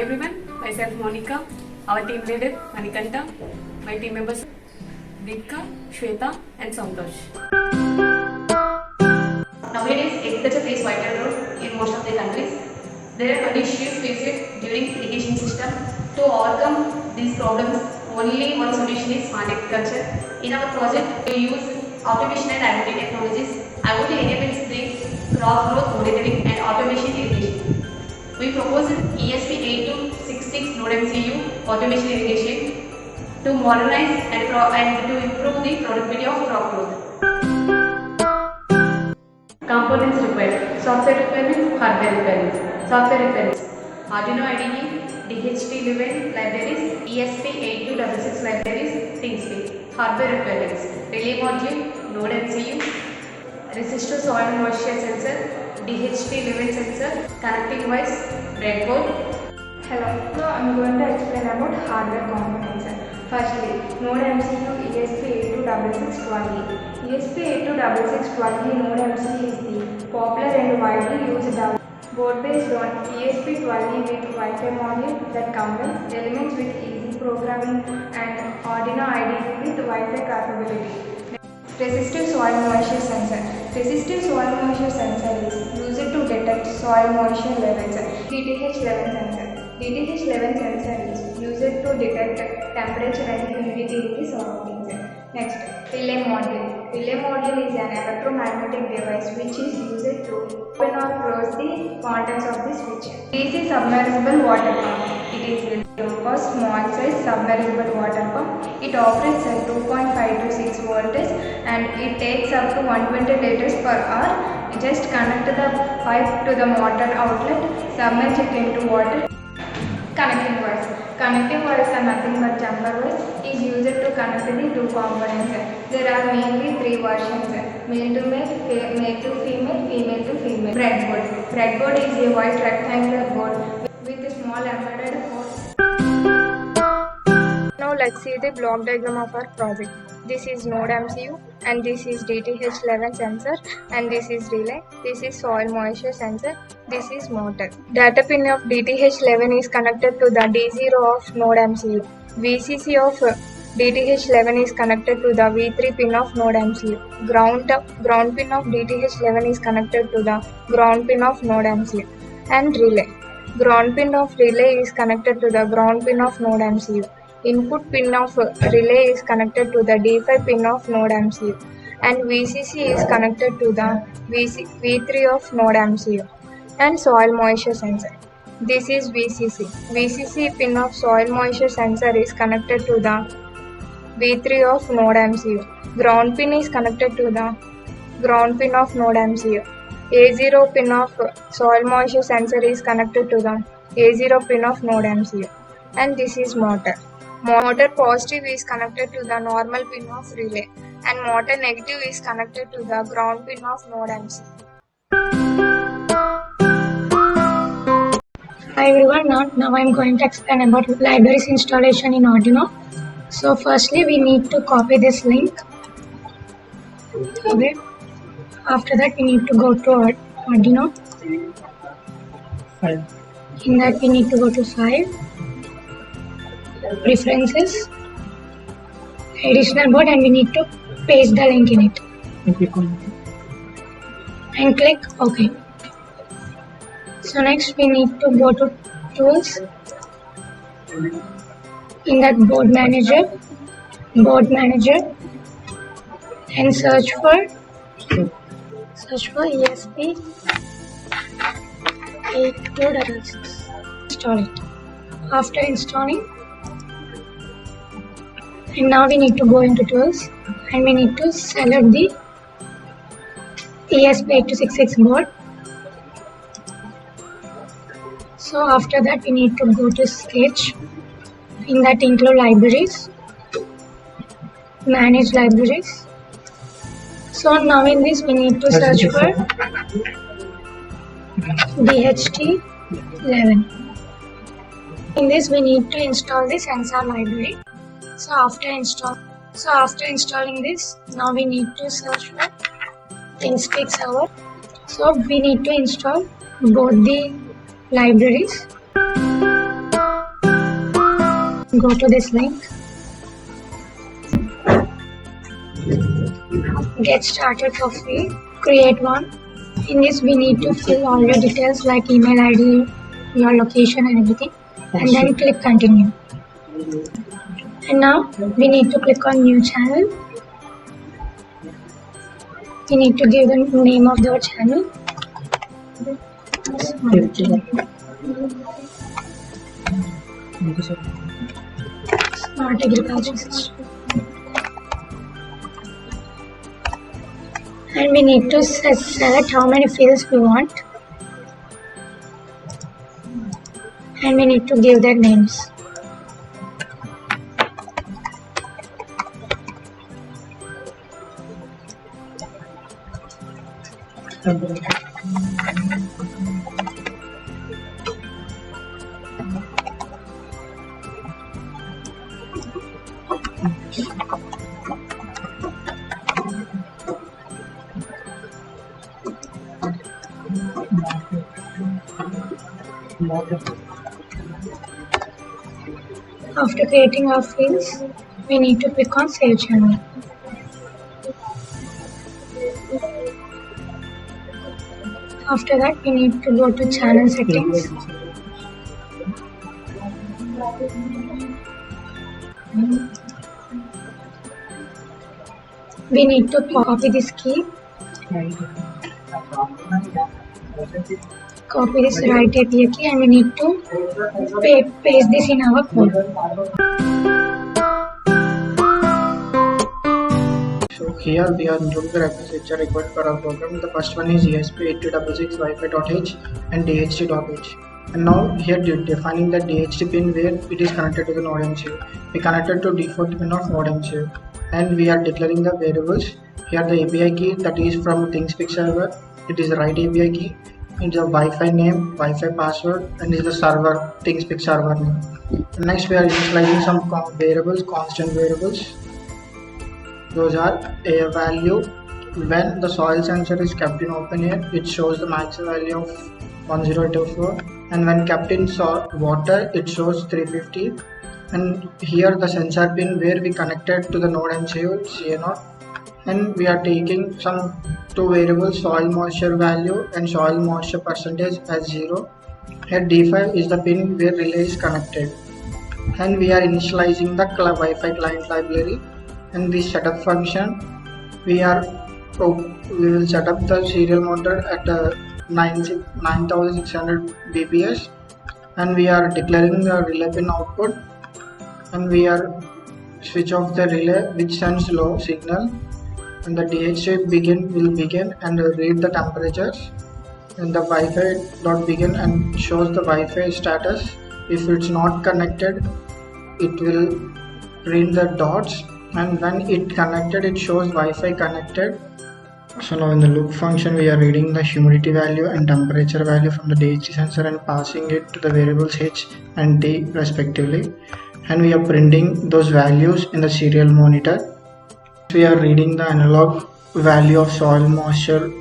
everyone, myself Monica, our team leader Manikanta, my team members Dipka, Shweta and Santosh. Nowadays, agriculture plays vital role in most of the countries. There are issues faced during irrigation system. To overcome these problems, only one solution is smart agriculture. In our project, we use automation and IoT technologies. IoT enables the crop growth monitoring and automation irrigation. We propose ESP8266 Node MCU automation irrigation to modernize and to improve the productivity of crop growth. Components required: software requirements, hardware requirements. Software requirements: Arduino IDE, DHT11 libraries, ESP8266 libraries, ThinkSpeed. Hardware requirements: relay module, Node MCU, resistor soil moisture sensor, DHT11 sensor, connecting wires, breadboard. Hello, now I am going to explain about hardware components. Firstly, Node MCU ESP826612E. ESP826612E Node MCU is the popular and widely used board based on ESP12E with Wi-Fi module that combines elements with easy programming and Arduino IDE with Wi-Fi capability. Resistive soil moisture sensor. Resistive soil moisture sensor is used to detect soil moisture levels. DTH11 sensor. DTH11 sensor is used to detect temperature and humidity in the surroundings. Next, relay module. Relay module is an electromagnetic device which is used to open or close the contents of the switch. DC submersible water pump. It is a small size submersible water pump. It operates at 2.5 to 6 volts and it takes up to 120 liters per hour. Just connect the pipe to the motor outlet, submerge it into water. Connecting wires. Connecting wires are nothing but jumper wires. Is used to connect the two components. There are mainly three versions: male to male, male to female, female to female. Breadboard. Breadboard is a white rectangular board with a small embedded hole. Now let's see the block diagram of our project. This is Node MCU and this is DTH11 sensor and this is relay. This is soil moisture sensor. This is motor. Data pin of DTH11 is connected to the D0 of Node MCU. VCC of DTH11 is connected to the V3 pin of Node MCU. Ground pin of DTH11 is connected to the ground pin of Node MCU. And relay. Ground pin of relay is connected to the ground pin of Node MCU. Input pin of relay is connected to the D5 pin of Node MCU. And VCC is connected to the V3 of Node MCU. And soil moisture sensor. This is VCC. VCC pin of soil moisture sensor is connected to the V3 of Node MCU. Ground pin is connected to the ground pin of Node MCU. A0 pin of soil moisture sensor is connected to the A0 pin of Node MCU. And this is motor. Motor positive is connected to the normal pin of relay and motor negative is connected to the ground pin of Node MCU. Hi everyone, now I am going to explain about libraries installation in Arduino. So firstly we need to copy this link. Okay. After that we need to go to Arduino. In that we need to go to File, Preferences, Additional board and we need to paste the link in it. And click OK. So next we need to go to Tools. In that Board Manager and search for ESP8266. Install it. After installing, and now we need to go into Tools and we need to select the ESP8266 board. So after that we need to go to Sketch. In that include libraries, manage libraries. So now in this we need to search for DHT11. In this we need to install the sensor library. So after installing this, now we need to search for ThinkSpeed server. So we need to install both the libraries. Go to this link. Get started for free. Create one. In this we need to fill all your details like email ID, your location and everything, and then click continue. And now we need to click on new channel. We need to give the name of the channel. Smart Agriculture System. And we need to select how many fields we want. And we need to give their names. After creating our fields, we need to click on Save Channel. After that, we need to go to Channel Settings. We need to copy this key. Copy this right API key and we need to paste this in our code. So here we are including the references which are required for our program. The first one is ESP8266 Wi-Fi.h and DHT.h. And now here defining the DHT pin where it is connected to the node MCU. We connected to default pin of node MCU. And we are declaring the variables. Here the API key that is from ThingSpeak server. It is the right API key. It's a Wi-Fi name, Wi-Fi password, and is the server ThingSpeak server name. And next we are initializing some variables, constant variables. Those are air value. When the soil sensor is kept in open air, it shows the max value of 1024, and when kept in water, it shows 350. And here the sensor pin where we connected to the node MCU CA0. And we are taking some two variables, soil moisture value and soil moisture percentage as 0. Here D5 is the pin where relay is connected. And we are initializing the Wi-Fi client library. And this setup function, we will set up the serial monitor at 9600 bps, and we are declaring the relay pin output, and we are switch off the relay which sends low signal, and the DHT will begin and read the temperatures, and the Wi-Fi begin and shows the Wi-Fi status. If it's not connected, it will print the dots, and when it connected, it shows Wi-Fi connected. So now in the loop function, we are reading the humidity value and temperature value from the DHT sensor and passing it to the variables H and D respectively, and we are printing those values in the serial monitor. We are reading the analog value of soil moisture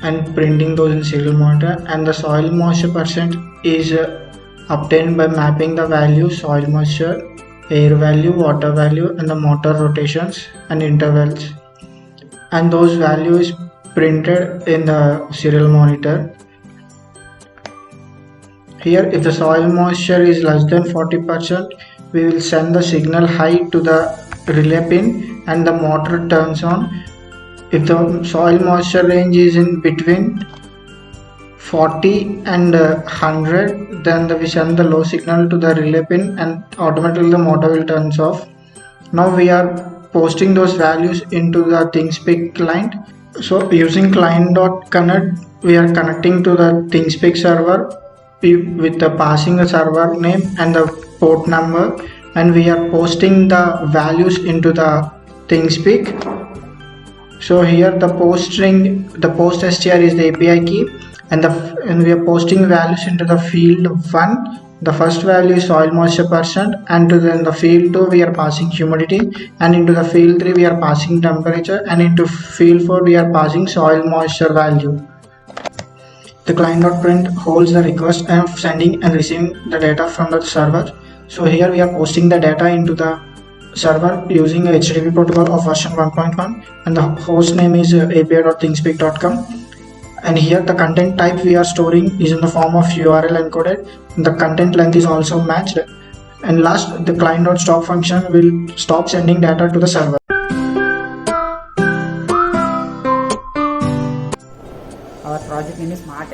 and printing those in serial monitor, and the soil moisture percent is obtained by mapping the value soil moisture, air value, water value, and the motor rotations and intervals, and those values printed in the serial monitor. Here if the soil moisture is less than 40%, we will send the signal high to the relay pin and the motor turns on. If the soil moisture range is in between 40 and 100, then we send the low signal to the relay pin and automatically the motor will turn off. Now we are posting those values into the ThingSpeak client. So using client.connect, we are connecting to the ThingSpeak server with the passing the server name and the port number, and we are posting the values into the ThingSpeak. So here the post string, the post str is the API key, and we are posting values into the field 1. The first value is soil moisture percent, and to the field 2 we are passing humidity, and into the field 3 we are passing temperature, and into field 4 we are passing soil moisture value. The client.print holds the request of sending and receiving the data from the server. So here we are posting the data into the server using a HTTP protocol of version 1.1, and the host name is api.thingspeak.com. And here the content type we are storing is in the form of URL encoded, and the content length is also matched. And last, the client.stop function will stop sending data to the server. Our project name is Smart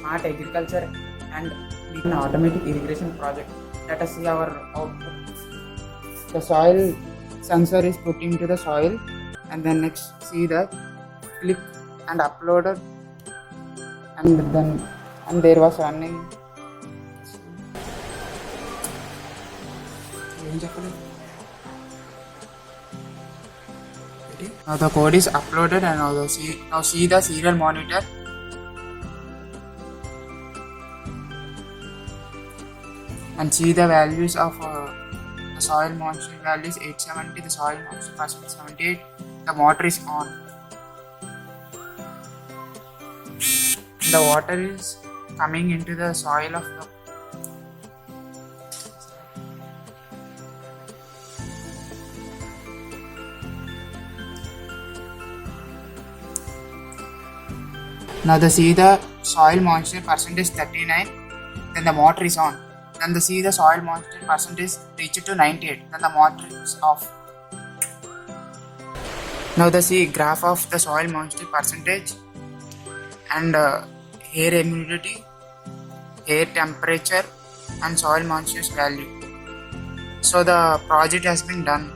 Agriculture and an automatic irrigation project. Let us see our output. The soil sensor is put into the soil, and then next see the click and uploaded, and there was running. Now the code is uploaded, and now see the serial monitor. And see the values of the soil moisture values 870, the soil moisture percentage 78, the motor is on. The water is coming into the soil of the now see the soil moisture percentage 39, then the motor is on. Then see the soil moisture percentage reached to 98, then the motor is off. Now see graph of the soil moisture percentage and air humidity, air temperature and soil moisture value. So the project has been done.